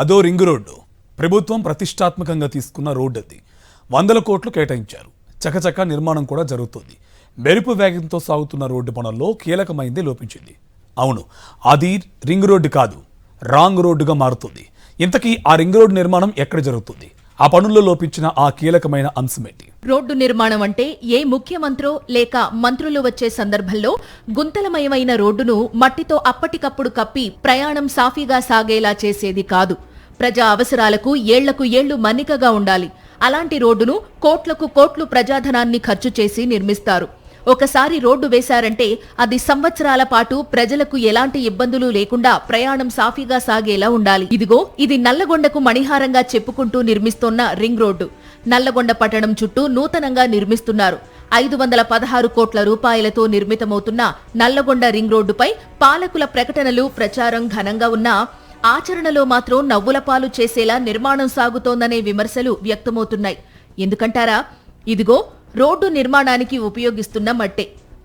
అదో ring road. ప్రభుత్వం ప్రతిష్టాత్మకంగా తీసుకున్న రోడ్డు అది. 100 కోట్లు కేటాయించారు. చకచకా నిర్మాణం కూడా జరుగుతుంది. మెరుపు వేగంతో సాగుతున్న రోడ్డు పనుల్లో కీలకమైంది లోపించింది. అవును, అది రింగ్ రోడ్డు కాదు, రాంగ్ రోడ్డుగా మారుతుంది. ఇంతకీ ఆ రింగ్ రోడ్డు నిర్మాణం ఎక్కడ జరుగుతుంది? ఆ పనుల్లో లోపించిన ఆ కీలకమైన అంశమేంటి? రోడ్డు నిర్మాణం అంటే ఏ ముఖ్యమంత్రో లేక మంత్రులు వచ్చే సందర్భంలో గుంతలమయమైన రోడ్డును మట్టితో అప్పటికప్పుడు కప్పి ప్రయాణం సాఫీగా సాగేలా చేసేది కాదు. ప్రజా అవసరాలకు ఏళ్లకు ఏళ్లు మన్నికగా ఉండాలి. అలాంటి రోడ్డును కోట్లకు కోట్లు ప్రజాధనాన్ని ఖర్చు చేసి నిర్మిస్తారు. ఒకసారి రోడ్డు వేశారంటే అది సంవత్సరాల పాటు ప్రజలకు ఎలాంటి ఇబ్బందులు లేకుండా ప్రయాణం సాఫీగా సాగేలా ఉండాలి. ఇదిగో ఇది నల్లగొండకు మణిహారంగా చెప్పుకుంటూ నిర్మిస్తోన్న రింగ్ రోడ్డు. నల్లగొండ పట్టణం చుట్టూ నూతనంగా నిర్మిస్తున్నారు. 516 కోట్ల రూపాయలతో నిర్మితమవుతున్న నల్లగొండ రింగ్ రోడ్డుపై పాలకుల ప్రకటనలు, ప్రచారం ఘనంగా ఉన్నా ఆచరణలో మాత్రం నవ్వుల పాలు చేసేలా నిర్మాణం సాగుతోందనే విమర్శలు వ్యక్తమవుతున్నాయి. ఎందుకంటారా? ఇదిగో రోడ్డు నిర్మాణానికి ఉపయోగిస్తున్న మట్టే.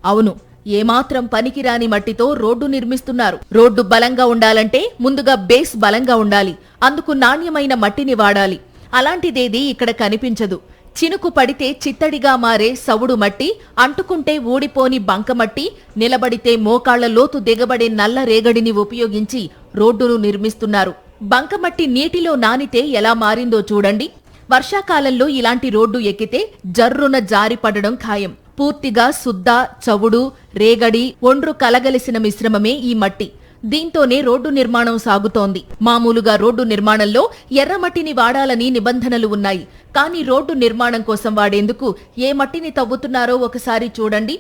అవును, ఏమాత్రం పనికిరాని మట్టితో రోడ్డు నిర్మిస్తున్నారు. రోడ్డు బలంగా ఉండాలంటే ముందుగా బేస్ బలంగా ఉండాలి. అందుకు నాణ్యమైన మట్టిని వాడాలి. అలాంటిదేదీ ఇక్కడ కనిపించదు. చినుకు పడితే చిత్తడిగా మారే సవుడు మట్టి, అంటుకుంటే ఊడిపోని బంకమట్టి, నిలబడితే మోకాళ్ల లోతు దిగబడే నల్ల రేగడిని ఉపయోగించి రోడ్డును నిర్మిస్తున్నారు. బంకమట్టి నీటిలో నానితే ఎలా మారిందో చూడండి. వర్షాకాలంలో ఇలాంటి రోడ్డు ఎక్కితే జర్రున జారి పడడం ఖాయం. పూర్తిగా సుద్ద, చవుడు, రేగడి, ఒండ్రు కలగలిసిన మిశ్రమమే ఈ మట్టి. దీంతోనే రోడ్డు నిర్మాణం సాగుతోంది. మామూలుగా రోడ్డు నిర్మాణంలో ఎర్రమట్టిని వాడాలని నిబంధనలు ఉన్నాయి. కానీ రోడ్డు నిర్మాణం కోసం వాడేందుకు ఏ మట్టిని తవ్వుతున్నారో ఒకసారి చూడండి.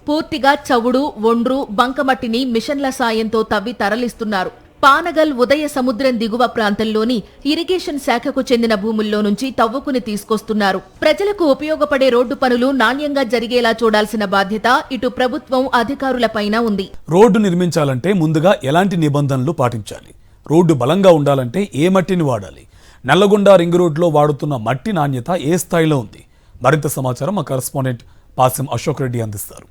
పూర్తిగా చవుడు, ఒండ్రు, బంకమట్టిని మిషన్ల సాయంతో తవ్వి తరలిస్తున్నారు. పానగల్, ఉదయ సముద్రం దిగువ ప్రాంతంలోని ఇరిగేషన్ శాఖకు చెందిన భూముల్లో నుంచి తవ్వుకుని తీసుకొస్తున్నారు. ప్రజలకు ఉపయోగపడే రోడ్డు పనులు నాణ్యంగా జరిగేలా చూడాల్సిన బాధ్యత ఇటు ప్రభుత్వం, అధికారులపైన ఉంది. రోడ్డు నిర్మించాలంటే ముందుగా ఎలాంటి నిబంధనలు పాటించాలి? రోడ్డు బలంగా ఉండాలంటే ఏ మట్టిని వాడాలి? నల్లగొండ రింగ్ రోడ్లో వాడుతున్న మట్టి నాణ్యత ఏ స్థాయిలో ఉంది? మరింత సమాచారం మా కరెస్పాండెంట్ పాసిం అశోక్ రెడ్డి అందిస్తారు.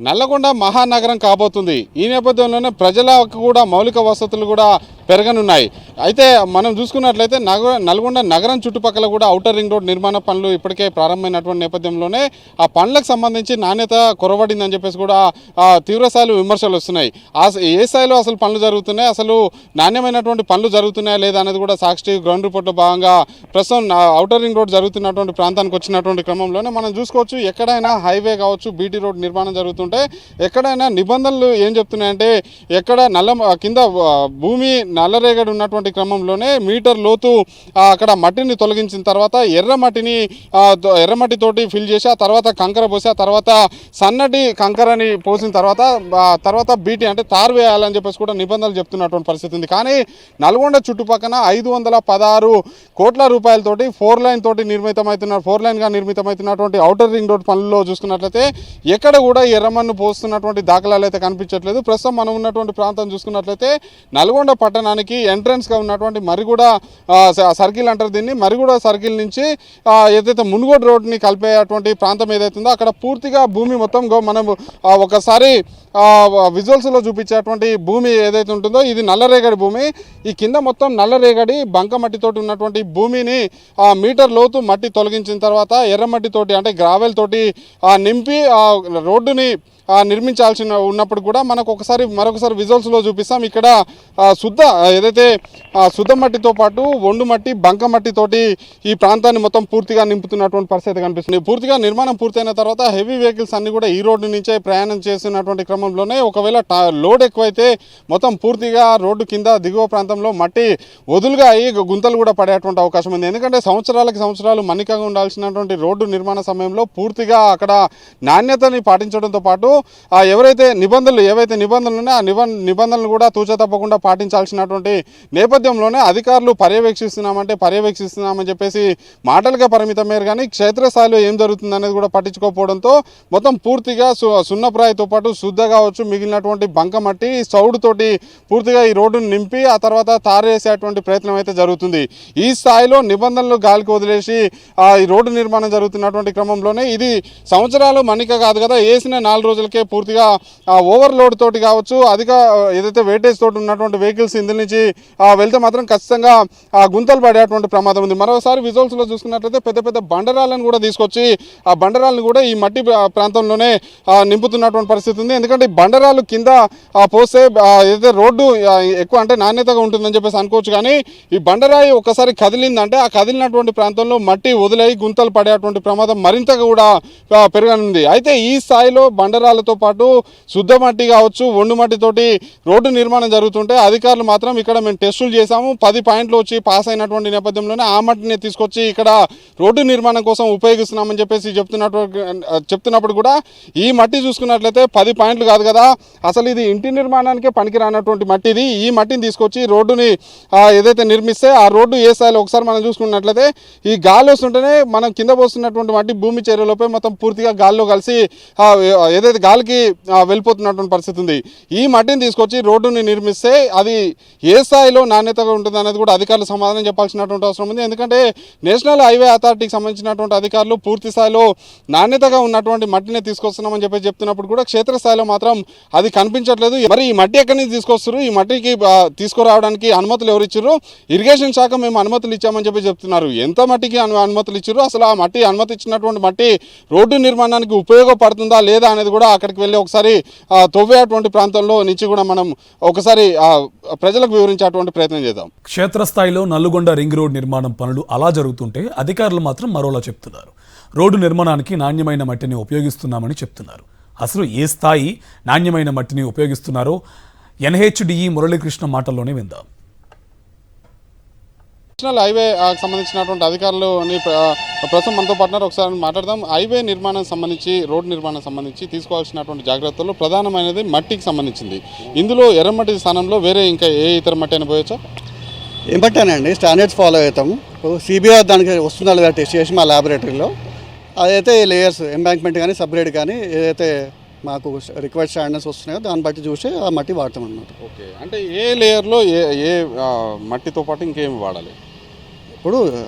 నల్లగొండ మహానగరం కాబోతుంది. ఈ నేపథ్యంలోనే ప్రజలకు కూడా మౌలిక వసతులు కూడా పెరగనున్నాయి. అయితే మనం చూసుకున్నట్లయితే నల్గొండ నగరం చుట్టుపక్కల కూడా ఔటర్ రింగ్ రోడ్ నిర్మాణ పనులు ఇప్పటికే ప్రారంభమైనటువంటి నేపథ్యంలోనే ఆ పనులకు సంబంధించి నాణ్యత కొరవడిందని చెప్పేసి కూడా తీవ్రస్థాయిలో విమర్శలు వస్తున్నాయి. ఏ స్థాయిలో అసలు పనులు జరుగుతున్నాయి, అసలు నాణ్యమైనటువంటి పనులు జరుగుతున్నాయా లేదా అనేది కూడా సాక్షి గ్రౌండ్ రిపోర్ట్లో భాగంగా ప్రస్తుతం ఔటర్ రింగ్ రోడ్ జరుగుతున్నటువంటి ప్రాంతానికి వచ్చినటువంటి క్రమంలోనే మనం చూసుకోవచ్చు. ఎక్కడైనా హైవే కావచ్చు, బీటీ రోడ్ నిర్మాణం జరుగుతుంటే ఎక్కడైనా నిబంధనలు ఏం చెప్తున్నాయంటే ఎక్కడ కింద భూమి నల్లరేగడి ఉన్నటువంటి క్రమంలోనే మీటర్ లోతు అక్కడ మట్టిని తొలగించిన తర్వాత ఎర్రమట్టితోటి ఫిల్ చేసి ఆ తర్వాత కంకర పోసి ఆ తర్వాత సన్నటి కంకరని పోసిన తర్వాత బీటీ అంటే తారు వేయాలని చెప్పేసి కూడా నిబంధనలు చెప్తున్నటువంటి పరిస్థితి ఉంది. కానీ నల్గొండ చుట్టుపక్కల 516 కోట్ల రూపాయలతోటి 4 లైన్గా నిర్మితమవుతున్నటువంటి ఔటర్ రింగ్ రోడ్ పనుల్లో చూసుకున్నట్లయితే ఎక్కడ కూడా ఎర్రమన్ను పోస్తున్నటువంటి దాఖలాలు అయితే కనిపించట్లేదు. ప్రస్తుతం మనం ఉన్నటువంటి ప్రాంతం చూసుకున్నట్లయితే నల్గొండ పట్టణానికి ఎంట్రన్స్గా ఉన్నటువంటి మరిగూడ సర్కిల్ అంటారు దీన్ని. మరిగూడ సర్కిల్ నుంచి ఏదైతే మునుగోడు రోడ్ని కలిపేటువంటి ప్రాంతం ఏదైతుందో అక్కడ పూర్తిగా భూమి మొత్తం మనం ఒకసారి విజువల్స్లో చూపించేటువంటి భూమి ఏదైతే ఉంటుందో ఇది నల్లరేగడి భూమి. ఈ కింద మొత్తం నల్లరేగడి బంకమట్టితోటి ఉన్నటువంటి భూమిని మీటర్ లోతు మట్టి తొలగించిన తర్వాత ఎర్రమట్టితోటి అంటే గ్రావెల్ తోటి నింపి రోడ్డుని నిర్మించాల్సిన ఉన్నప్పుడు కూడా మనకు మరొకసారి విజువల్స్లో చూపిస్తాం. ఇక్కడ ఏదైతే శుద్ధ మట్టితో పాటు ఒండు మట్టి, బంక మట్టితోటి ఈ ప్రాంతాన్ని మొత్తం పూర్తిగా నింపుతున్నటువంటి పరిస్థితి కనిపిస్తుంది. పూర్తిగా నిర్మాణం పూర్తయిన తర్వాత హెవీ వెహికల్స్ అన్ని కూడా ఈ రోడ్డు నుంచే ప్రయాణం చేస్తున్నటువంటి క్రమంలోనే ఒకవేళ లోడ్ ఎక్కువైతే మొత్తం పూర్తిగా రోడ్డు కింద దిగువ ప్రాంతంలో మట్టి వదులుగా అయ్యి గుంతలు కూడా పడేటువంటి అవకాశం ఉంది. ఎందుకంటే సంవత్సరాలు మన్నికగా ఉండాల్సినటువంటి రోడ్డు నిర్మాణ సమయంలో పూర్తిగా అక్కడ నాణ్యతని పాటించడంతో పాటు ఏవైతే నిబంధనలు ఉన్నాయో ఆ నిబంధనలు కూడా తూచా తప్పకుండా పాటించాల్సినటువంటి నేపథ్యంలోనే అధికారులు పర్యవేక్షిస్తున్నామని చెప్పేసి మాటలుగా పరిమితమయ్యారు. కానీ క్షేత్రస్థాయిలో ఏం జరుగుతుంది అనేది కూడా పట్టించుకోకపోవడంతో మొత్తం పూర్తిగా సున్నప్రాయితో పాటు శుద్ధగా కావచ్చు, మిగిలినటువంటి బంకమట్టి చౌడుతోటి పూర్తిగా ఈ రోడ్డును నింపి ఆ తర్వాత తారు వేసేటువంటి ప్రయత్నం అయితే జరుగుతుంది. ఈ స్థాయిలో నిబంధనలు గాలికి వదిలేసి ఈ రోడ్డు నిర్మాణం జరుగుతున్నటువంటి క్రమంలోనే ఇది సంవత్సరాలు మన్నిక కాదు కదా, వేసిన 4 రోజులకే పూర్తిగా ఓవర్లోడ్ తోటి కావచ్చు, అధిక ఏదైతే వెయిటేజ్ తోటి ఉన్నటువంటి వెహికల్స్ ఇందులో నుంచి వెళ్తే మాత్రం ఖచ్చితంగా గుంతలు పడేటువంటి ప్రమాదం ఉంది. మరోసారి విజువల్స్లో చూసుకున్నట్లయితే పెద్ద పెద్ద బండరాలను కూడా తీసుకొచ్చి ఆ బండరాలను కూడా ఈ మట్టి ప్రాంతంలోనే నింపుతున్నటువంటి పరిస్థితి ఉంది. ఎందుకంటే ఈ బండరాలు కింద పోస్తే ఏదైతే రోడ్డు ఎక్కువ అంటే నాణ్యతగా ఉంటుందని చెప్పేసి అనుకోవచ్చు. కానీ ఈ బండరాయి ఒక్కసారి కదిలిందంటే ఆ కదిలినటువంటి ప్రాంతంలో మట్టి వదిలై గుంతలు పడేటువంటి ప్రమాదం మరింతగా కూడా పెరగనుంది. అయితే ఈ స్థాయిలో బండరాలతో పాటు శుద్ధ మట్టి కావచ్చు, ఒండు మట్టితోటి రోడ్డు నిర్మాణం జరుగుతుంటే అధికారులు మాత్రం ఇక్కడ మేము టెస్టులు చేశాము, 10 పాయింట్లు వచ్చి పాస్ అయినటువంటి నేపథ్యంలోనే ఆ మట్టిని తీసుకొచ్చి ఇక్కడ రోడ్డు నిర్మాణం కోసం ఉపయోగిస్తున్నామని చెప్పేసి చెప్తున్నప్పుడు కూడా ఈ మట్టి చూసుకున్నట్లయితే 10 పాయింట్లు కాదు కదా, అసలు ఇది ఇంటి నిర్మాణానికే పనికిరానటువంటి మట్టి ఇది. ఈ మట్టిని తీసుకొచ్చి రోడ్డుని ఏదైతే నిర్మిస్తే ఆ రోడ్డు ఏ స్థాయిలో ఒకసారి మనం చూసుకున్నట్లయితే ఈ గాలి వస్తుంటేనే మనం కింద పోస్తున్నటువంటి మట్టి భూమి చేరువలోపై మొత్తం పూర్తిగా గాల్లో కలిసి ఏదైతే గాలికి వెళ్ళిపోతున్నటువంటి పరిస్థితి ఉంది. ఈ మట్టిని తీసుకొచ్చి రోడ్డుని నిర్మిస్తే అది ఏ స్థాయిలో నాణ్యతగా ఉంటుంది అనేది కూడా అధికారులు సమాధానం చెప్పాల్సినటువంటి అవసరం ఉంది. ఎందుకంటే నేషనల్ హైవే అథారిటీకి సంబంధించినటువంటి అధికారులు పూర్తి స్థాయిలో నాణ్యతగా ఉన్నటువంటి మట్టిని తీసుకొస్తున్నామని చెప్పి చెప్తున్నప్పుడు కూడా క్షేత్రస్థాయిలో మాత్రం అది కనిపించట్లేదు. మరి ఈ మట్టి ఎక్కడి నుంచి తీసుకొస్తారు, ఈ మట్టికి తీసుకురావడానికి అనుమతులు ఎవరు ఇచ్చారు, ఇరిగేషన్ శాఖ మేము అనుమతులు ఇచ్చామని చెప్పి చెప్తున్నారు. ఎంత మట్టికి అనుమతులు ఇచ్చారు, అసలు ఆ మట్టి అనుమతి ఇచ్చినటువంటి మట్టి రోడ్డు నిర్మాణానికి ఉపయోగపడుతుందా లేదా అనేది కూడా అక్కడికి వెళ్ళి ఒకసారి తవ్వేటువంటి ప్రాంతంలో నుంచి కూడా మనం ఒకసారి ప్రజలకు వివరించేటువంటి ప్రయత్నం చేద్దాం. క్షేత్రస్థాయిలో నల్గొండ రింగ్ రోడ్ నిర్మాణం పనులు అలా జరుగుతుంటే అధికారులు మాత్రం మరోలా చెప్తున్నారు. రోడ్డు నిర్మాణానికి నాణ్యమైన మట్టిని ఉపయోగిస్తున్నామని చెప్తున్నారు. అసలు ఏ స్థాయి నాణ్యమైన మట్టిని ఉపయోగిస్తున్నారో ఎన్హెచ్డిఈ మురళీకృష్ణ మాటల్లోనే విందాం. నేషనల్ హైవే సంబంధించినటువంటి అధికారులని ప్రస్తుతం మనతో పాటున్నారు, ఒకసారి మాట్లాడదాం. హైవే నిర్మాణం సంబంధించి, రోడ్డు నిర్మాణం సంబంధించి తీసుకోవాల్సినటువంటి జాగ్రత్తలు ప్రధానమైనది మట్టికి సంబంధించింది. ఇందులో ఎర్రమట్టి స్థానంలో వేరే ఇంకా ఏ ఇతర మట్టి అయినా పోయొచ్చా? ఏం పట్టానండి, స్టాండర్డ్స్ ఫాలో అవుతాము. సిబిఆర్ దానికి వస్తుందా లేదా టెస్ట్ చేసి మా ల్యాబొరేటరీలో అదైతే లేయర్స్ ఎంబాంక్మెంట్ కానీ సబ్గ్రేడ్ కానీ ఏదైతే మాకు రిక్వైర్డ్ స్టాండర్డ్స్ వస్తున్నాయో దాన్ని బట్టి చూసి ఆ మట్టి వాడతాం అన్నమాట. ఓకే, అంటే ఏ లేయర్లో ఏ మట్టితో పాటు ఇంకేమి వాడాలి? ఇప్పుడు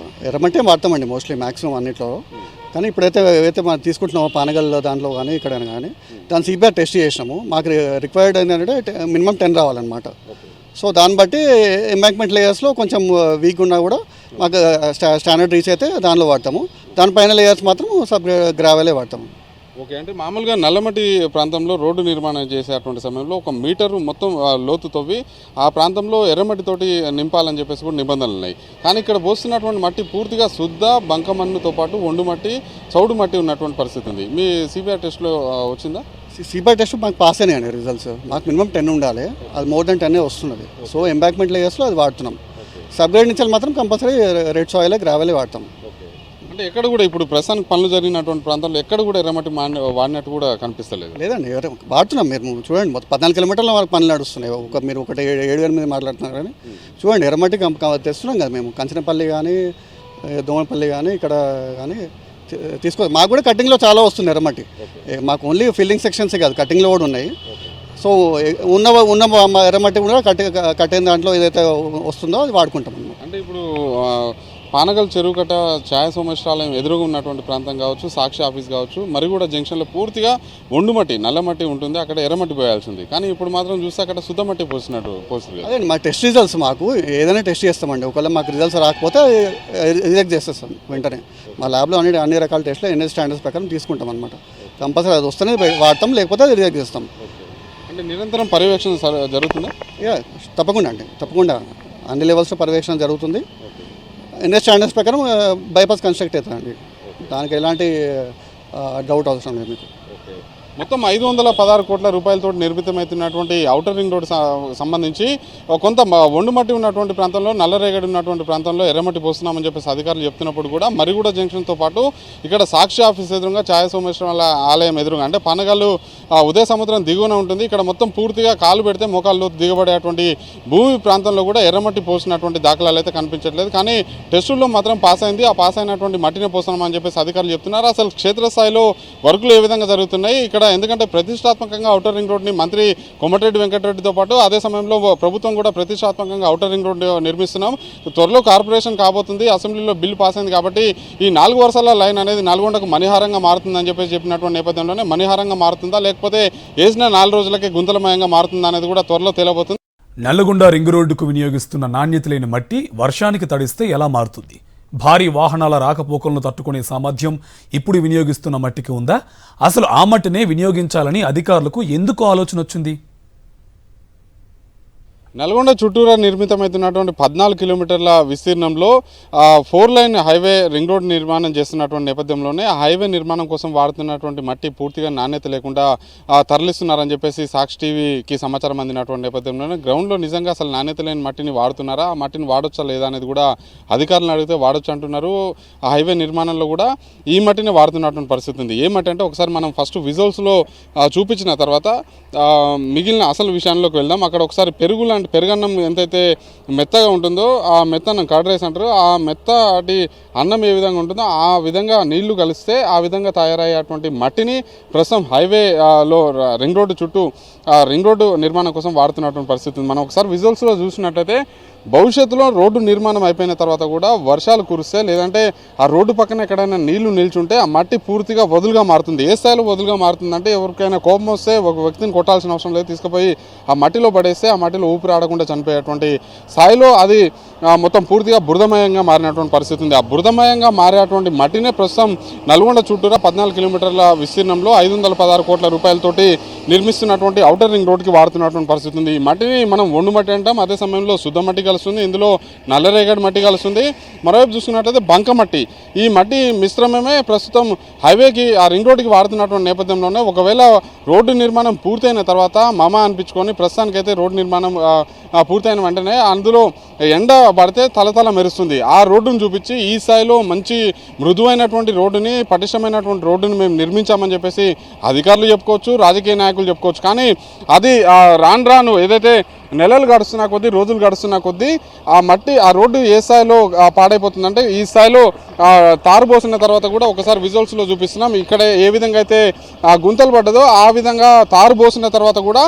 ఎర్రమట్టి వాడతామండి మోస్ట్లీ మ్యాక్సిమం అన్నిట్లో. కానీ ఇప్పుడైతే ఏవైతే మనం తీసుకుంటున్నామో పానగల్లో దాంట్లో కానీ ఇక్కడ కానీ దాని సిబిఆర్ టెస్ట్ చేసినాము. మాకు రిక్వైర్డ్ ఏంటంటే మినిమం 10 రావాలన్నమాట. సో దాన్ని బట్టి ఎంబాంక్మెంట్ లేయర్స్లో కొంచెం వీక్ ఉన్నా కూడా మాకు స్టాండర్డ్ రీచ్ అయితే దానిలో వాడతాము. దానిపైన లేయర్స్ మాత్రం సబ్ గ్రావెలే వాడతాము. ఓకే, అంటే మామూలుగా నల్లమట్టి ప్రాంతంలో రోడ్డు నిర్మాణం చేసేటువంటి సమయంలో 1 మీటరు మొత్తం లోతు తవ్వి ఆ ప్రాంతంలో ఎర్రమట్టితోటి నింపాలని చెప్పేసి కూడా నిబంధనలు ఉన్నాయి. కానీ ఇక్కడ పోస్తున్నటువంటి మట్టి పూర్తిగా శుద్ధ బంకమన్నుతో పాటు ఒండు మట్టి, చౌడు మట్టి ఉన్నటువంటి పరిస్థితి ఉంది. మీ సిబిఆర్ టెస్ట్లో వచ్చిందా? సిబిఆర్ టెస్ట్ మాకు పాస్ అయినాయండి రిజల్ట్స్. మాకు మినిమం 10 ఉండాలి, అది మోర్ దెన్ 10 వస్తున్నది. సో ఎంబాంక్మెంట్ లేయర్స్లో అది వాడుతున్నాం. సబ్గ్రేడ్ నుంచి మాత్రం కంపల్సరీ రెడ్ సాయిల్ గ్రావెలే వాడతాం. అంటే ఎక్కడ కూడా ఇప్పుడు ప్రస్తుతానికి పనులు జరిగినటువంటి ప్రాంతాల్లో ఎక్కడ కూడా ఎర్రమట్టి వాడినట్టు కూడా కనిపిస్తలేదు. లేదండి, వాడుతున్నాం. మీరు చూడండి, మొత్తం 14 కిలోమీటర్ల వరకు పనులు నడుస్తున్నాయి. మీరు 7-8 మాట్లాడుతున్నారు కానీ చూడండి, ఎర్రమట్టి తెస్తున్నాం కదా మేము. కంచనపల్లి కానీ దోమపల్లి కానీ ఇక్కడ కానీ మాకు కూడా కటింగ్లో చాలా వస్తుంది ఎర్రమట్టి. మాకు ఓన్లీ ఫిల్లింగ్ సెక్షన్సే కాదు, కటింగ్లో కూడా ఉన్నాయి. సో ఉన్న ఎర్రమట్టి కూడా కట్టిన దాంట్లో ఏదైతే వస్తుందో అది వాడుకుంటాం అన్నమాట. అంటే ఇప్పుడు పానగల్ చెరువుకట్ట ఛాయ సోమేశ్వరాలయం ఎదురుగా ఉన్నటువంటి ప్రాంతం కావచ్చు, సాక్షి ఆఫీస్ కావచ్చు, మరిగూడ జంక్షన్లో పూర్తిగా ఒండుమట్టి, నల్లమట్టి ఉంటుంది, అక్కడ ఎర్రమట్టి పోయాల్సింది. కానీ ఇప్పుడు మాత్రం చూస్తే అక్కడ శుద్ధమట్టి పోసినట్టు పోస్తుంది. అదే మా టెస్ట్ రిజల్ట్స్ మాకు ఏదైనా టెస్ట్ చేస్తామండి. ఒకవేళ మాకు రిజల్ట్స్ రాకపోతే రిజెక్ట్ చేసేస్తాం వెంటనే. మా ల్యాబ్లో అన్ని రకాల టెస్ట్లు ఎన్ఎస్ స్టాండర్డ్స్ ప్రకారం తీసుకుంటాం అనమాట. కంపల్సరీ అది వస్తేనే వాడతాం, లేకపోతే అది రిజెక్ట్ చేస్తాం. అంటే నిరంతరం పర్యవేక్షణ జరుగుతుందా? తప్పకుండా అండి, తప్పకుండా అన్ని లెవెల్స్లో పర్యవేక్షణ జరుగుతుంది. ఎన్ఎస్ స్టాండర్డ్స్ ప్రకారం బైపాస్ కన్స్ట్రక్ట్ అవుతుందండి, దానికి ఎలాంటి డౌట్ అవసరం లేదు మీకు. మొత్తం 516 కోట్ల రూపాయలతో నిర్మితమవుతున్నటువంటి ఔటర్ రింగ్ రోడ్ సంబంధించి కొంత ఒండుమట్టి ఉన్నటువంటి ప్రాంతంలో, నల్లరేగడి ఉన్నటువంటి ప్రాంతంలో ఎర్రమట్టి పోస్తున్నామని చెప్పేసి అధికారులు చెప్తున్నప్పుడు కూడా మరిగూడ జంక్షన్తో పాటు ఇక్కడ సాక్షి ఆఫీస్ ఎదురుగా ఛాయ సోమేశ్వరం ఆలయం ఎదురుగా, అంటే పనగల్లు ఉదయ సముద్రం దిగువన ఉంటుంది. ఇక్కడ మొత్తం పూర్తిగా కాలు పెడితే మోకాళ్ళు దిగబడేటువంటి భూమి ప్రాంతంలో కూడా ఎర్రమట్టి పోసినటువంటి దాఖలాలు అయితే కనిపించట్లేదు. కానీ టెస్టుల్లో మాత్రం పాస్ అయింది. ఆ పాస్ అయినటువంటి మట్టిని పోస్తున్నామని చెప్పేసి అధికారులు చెప్తున్నారు. అసలు క్షేత్రస్థాయిలో వర్కులు ఏ విధంగా జరుగుతున్నాయి, ఇక్కడ కూడా, ఎందుకంటే ప్రతిష్టాత్మకంగా ఔటర్ రింగ్ రోడ్ని మంత్రి కోమటిరెడ్డి వెంకటరెడ్డితో పాటు అదే సమయంలో ప్రభుత్వం కూడా ప్రతిష్టాత్మకంగా ఔటర్ రింగ్ రోడ్డు నిర్మిస్తున్నాం, త్వరలో కార్పొరేషన్ కాబోతుంది, అసెంబ్లీలో బిల్లు పాస్ అయింది కాబట్టి ఈ 4 వరుసల లైన్ అనేది నల్గొండకు మణిహారంగా మారుతుందని చెప్పినటువంటి నేపథ్యంలోనే మణిహారంగా మారుతుందా లేకపోతే వేసిన 4 రోజులకే గుంతలమయంగా మారుతుందా అనేది కూడా త్వరలో తేలబోతుంది. నల్లగొండ రింగ్ రోడ్డుకు వినియోగిస్తున్న నాణ్యత లేని మట్టి వర్షానికి తడిస్తే ఎలా మారుతుంది? భారీ వాహనాల రాకపోకలను తట్టుకునే సామర్థ్యం ఇప్పుడు వినియోగిస్తున్న మట్టికి ఉందా? అసలు ఆ మట్టినే వినియోగించాలని అధికారులకు ఎందుకు ఆలోచన వచ్చింది? నల్గొండ చుట్టూరా నిర్మితమవుతున్నటువంటి 14 కిలోమీటర్ల విస్తీర్ణంలో 4 లైన్ హైవే రింగ్ రోడ్ నిర్మాణం చేస్తున్నటువంటి నేపథ్యంలోనే ఆ హైవే నిర్మాణం కోసం వాడుతున్నటువంటి మట్టి పూర్తిగా నాణ్యత లేకుండా తరలిస్తున్నారని చెప్పేసి సాక్షి టీవీకి సమాచారం అందినటువంటి నేపథ్యంలోనే గ్రౌండ్లో నిజంగా అసలు నాణ్యత లేని మట్టిని వాడుతున్నారా, ఆ మట్టిని వాడొచ్చా లేదా అనేది కూడా అధికారులను అడిగితే వాడొచ్చు అంటున్నారు. ఆ హైవే నిర్మాణంలో కూడా ఈ మట్టిని వాడుతున్నటువంటి పరిస్థితి ఉంది. ఏ మట్టి అంటే ఒకసారి మనం ఫస్ట్ విజువల్స్లో చూపించిన తర్వాత మిగిలిన అసలు విషయాల్లోకి వెళ్దాం. అక్కడ ఒకసారి పెరుగన్నం ఎంతైతే మెత్తగా ఉంటుందో ఆ మెత్తన్నం కర్డ్ రైస్ అంటారు, ఆ మెత్తటి అన్నం ఏ విధంగా ఉంటుందో ఆ విధంగా నీళ్లు కలిస్తే ఆ విధంగా తయారయ్యేటువంటి మట్టిని ప్రస్తుతం హైవేలో రింగ్ రోడ్డు చుట్టూ రింగ్ రోడ్డు నిర్మాణం కోసం వాడుతున్నటువంటి పరిస్థితి ఉంది. మనం ఒకసారి విజువల్స్లో చూసినట్లయితే భవిష్యత్తులో రోడ్డు నిర్మాణం అయిపోయిన తర్వాత కూడా వర్షాలు కురిస్తే లేదంటే ఆ రోడ్డు పక్కన ఎక్కడైనా నీళ్లు నిల్చుంటే ఆ మట్టి పూర్తిగా వదులుగా మారుతుంది. ఏ స్థాయిలో వదులుగా మారుతుందంటే ఎవరికైనా కోపం వస్తే ఒక వ్యక్తిని కొట్టాల్సిన అవసరం లేదు, తీసుకుపోయి ఆ మట్టిలో పడేస్తే ఆ మట్టిలో ఊపిరి ఆడకుండా చనిపోయేటువంటి స్థాయిలో అది మొత్తం పూర్తిగా బురదమయంగా మారినటువంటి పరిస్థితి ఉంది. ఆ బురదమయంగా మారేటువంటి మట్టినే ప్రస్తుతం నల్గొండ చుట్టూరా 14 కిలోమీటర్ల విస్తీర్ణంలో 516 కోట్ల రూపాయలతోటి నిర్మిస్తున్నటువంటి ఔటర్ రింగ్ రోడ్కి వాడుతున్నటువంటి పరిస్థితి ఉంది. ఈ మట్టిని మనం ఒండు మట్టి అంటాం, అదే సమయంలో శుద్ధ మట్టి కలుస్తుంది, ఇందులో నల్లరేగడి మట్టి కలుస్తుంది, మరోవైపు చూసుకున్నట్లయితే బంక మట్టి. ఈ మట్టి మిశ్రమమే ప్రస్తుతం హైవేకి ఆ రింగ్ రోడ్డుకి వాడుతున్నటువంటి నేపథ్యంలోనే ఒకవేళ రోడ్డు నిర్మాణం పూర్తయిన తర్వాత మమా అనిపించుకొని ప్రస్తుతానికైతే రోడ్డు నిర్మాణం పూర్తయిన వెంటనే అందులో ఎండ పడితే తలతల మెరుస్తుంది. ఆ రోడ్డును చూపించి ఈ స్థాయిలో మంచి మృదువైనటువంటి రోడ్డుని, పటిష్టమైనటువంటి రోడ్డుని మేము నిర్మించామని చెప్పేసి అధికారులు చెప్పుకోవచ్చు, రాజకీయ నాయకులు చెప్పుకోవచ్చు. కానీ అది రాను ఏదైతే నెలలు గడుస్తున్న కొద్దీ, రోజులు గడుస్తున్న కొద్దీ ఆ మట్టి ఆ రోడ్డు ఏ స్థాయిలో పాడైపోతుందంటే ఈ స్థాయిలో తారు పోసిన తర్వాత కూడా ఒకసారి విజువల్స్లో చూపిస్తున్నాం. ఇక్కడ ఏ విధంగా అయితే గుంతలు పడ్డదో ఆ విధంగా తారు పోసిన తర్వాత కూడా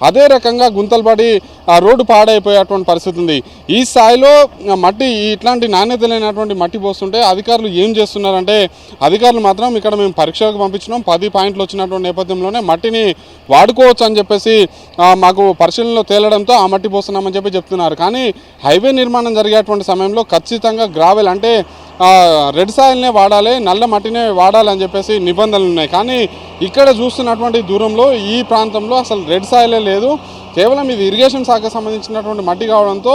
అదే రకంగా గుంతలు పడి ఆ రోడ్డు పాడైపోయేటువంటి పరిస్థితి ఉంది. ఈ స్థాయిలో మట్టి ఇట్లాంటి నాణ్యత లేనటువంటి మట్టి పోస్తుంటే అధికారులు ఏం చేస్తున్నారంటే, అధికారులు మాత్రం ఇక్కడ మేము పరీక్షలకు పంపించినాం, 10 పాయింట్లు వచ్చినటువంటి నేపథ్యంలోనే మట్టిని వాడుకోవచ్చు అని చెప్పేసి మాకు పరిశీలనలో తేలడంతో ఆ మట్టి పోస్తున్నామని చెప్పి చెప్తున్నారు. కానీ హైవే నిర్మాణం జరిగేటువంటి సమయంలో ఖచ్చితంగా గ్రావెల్ అంటే రెడ్ సాయిల్నే వాడాలి, నల్ల మట్టినే వాడాలని చెప్పేసి నిబంధనలు ఉన్నాయి. కానీ ఇక్కడ చూస్తున్నటువంటి దూరంలో ఈ ప్రాంతంలో అసలు రెడ్ సాయిలే లేదు, కేవలం ఇది ఇరిగేషన్ శాఖకు సంబంధించినటువంటి మట్టి కావడంతో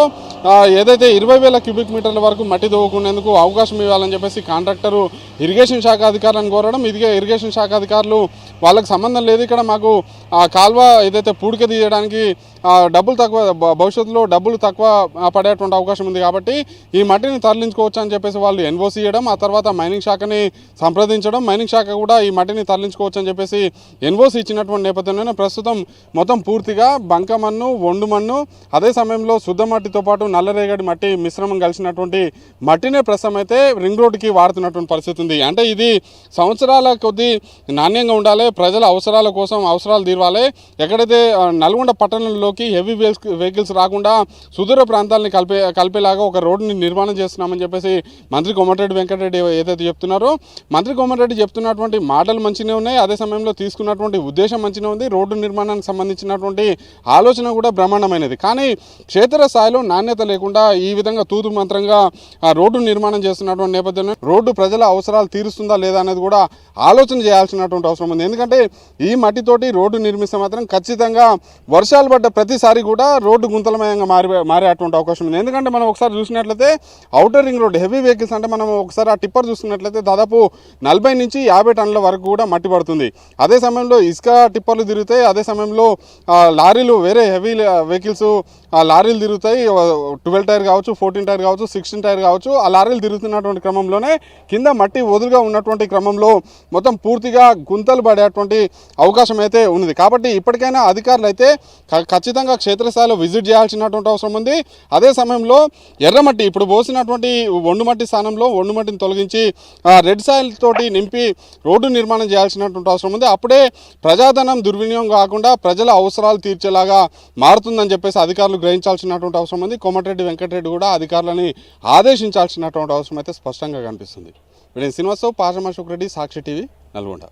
ఏదైతే 20,000 క్యూబిక్ మీటర్ల వరకు మట్టి తవ్వుకునేందుకు అవకాశం ఇవ్వాలని చెప్పేసి కాంట్రాక్టరు ఇరిగేషన్ శాఖ అధికారులను కోరడం, ఇదిగే ఇరిగేషన్ శాఖ అధికారులు వాళ్ళకి సంబంధం లేదు, ఇక్కడ మాకు కాల్వ ఏదైతే పూడిక తీయడానికి డబ్బులు తక్కువ, భవిష్యత్తులో డబ్బులు తక్కువ పడేటువంటి అవకాశం ఉంది కాబట్టి ఈ మట్టిని తరలించుకోవచ్చు అని చెప్పేసి వాళ్ళు ఎన్ఓసి ఇవ్వడం, ఆ తర్వాత మైనింగ్ శాఖని సంప్రదించడం, మైనింగ్ శాఖ కూడా ఈ మట్టిని తరలించుకోవచ్చు అని చెప్పేసి ఎన్ఓసి ఇచ్చినటువంటి నేపథ్యంలోనే ప్రస్తుతం మొత్తం పూర్తిగా బంకమన్ను, ఒండు మన్ను, అదే సమయంలో శుద్ధ మట్టితో పాటు నల్లరేగడి మట్టి మిశ్రమం కలిసినటువంటి మట్టినే ప్రస్తుతం అయితే రింగ్ రోడ్డుకి వాడుతున్నటువంటి పరిస్థితి ఉంది. అంటే ఇది సంవత్సరాల కొద్దీ నాణ్యంగా ఉండాలి, ప్రజల అవసరాల కోసం అవసరాలు తీరాలి, ఎక్కడైతే నల్గొండ పట్టణంలోకి హెవీ వెహికల్స్ రాకుండా సుదూర ప్రాంతాలని కలిపేలాగా ఒక రోడ్డుని నిర్మాణం చేస్తున్నామని చెప్పేసి మంత్రి కోమటిరెడ్డి వెంకటరెడ్డి ఏదైతే చెప్తున్నారో, మంత్రి కోమటిరెడ్డి చెప్తున్నటువంటి మాటలు మంచిగా ఉన్నాయి, అదే సమయంలో తీసుకున్నటువంటి ఉద్దేశం మంచిగా ఉంది, రోడ్డు నిర్మాణానికి సంబంధించినటువంటి ఆలోచన కూడా బ్రహ్మాండమైనది. కానీ క్షేత్ర స్థాయిలో నాణ్యత లేకుండా ఈ విధంగా తూతు మంత్రంగా రోడ్డు నిర్మాణం చేస్తున్నటువంటి నేపథ్యంలో రోడ్డు ప్రజల అవసరాలు తీరుస్తుందా లేదా అనేది కూడా ఆలోచన చేయాల్సినటువంటి అవసరం ఉంది. ఎందుకంటే ఈ మట్టితోటి రోడ్డు నిర్మిస్తే మాత్రం ఖచ్చితంగా వర్షాలు పడ్డ ప్రతిసారి కూడా రోడ్డు గుంతలమయంగా మారేటువంటి అవకాశం ఉంది. ఎందుకంటే మనం ఒకసారి చూసినట్లయితే outer ring road heavy vehicles అంటే మనం ఒకసారి ఆ టిప్పర్ చూసుకున్నట్లయితే దాదాపు 40 నుంచి 50 టన్నుల వరకు కూడా మట్టి పడుతుంది. అదే సమయంలో ఇసుక టిప్పర్లు తిరుగుతాయి, అదే సమయంలో లారీలు వేరే హెవీ వెహికల్స్ లారీలు తిరుగుతాయి, 12 టైర్ కావచ్చు, 14 టైర్ కావచ్చు, 16 టైర్ కావచ్చు, ఆ లారీలు తిరుగుతున్నటువంటి క్రమంలోనే కింద మట్టి వదులుగా ఉన్నటువంటి క్రమంలో మొత్తం పూర్తిగా గుంతలు పడేటువంటి అవకాశం అయితే ఉన్నది. కాబట్టి ఇప్పటికైనా అధికారులు అయితే ఖచ్చితంగా క్షేత్రస్థాయిలో విజిట్ చేయాల్సినటువంటి అవసరం ఉంది. అదే సమయంలో ఎర్రమట్టి ఇప్పుడు పోసినటువంటి ఒండుమట్టి స్థానంలో ఒండుమట్టిని తొలగించి రెడ్ సాయిల్ తోటి నింపి రోడ్డు నిర్మాణం చేయాల్సినటువంటి అవసరం ఉంది. అప్పుడే ప్రజాధనం దుర్వినియోగం కాకుండా ప్రజల అవసరాలు తీర్చేలాగా మారుతుందని చెప్పేసి అధికారులు గ్రహించాల్సినటువంటి అవసరం ఉంది. కోమటిరెడ్డి వెంకటరెడ్డి కూడా అధికారులని ఆదేశించాల్సినటువంటి అవసరం అయితే స్పష్టంగా కనిపిస్తుంది. వీడియో శ్రీనివాసరావు, పాషం అశోక్ రెడ్డి, సాక్షి టీవీ, నల్గొండ.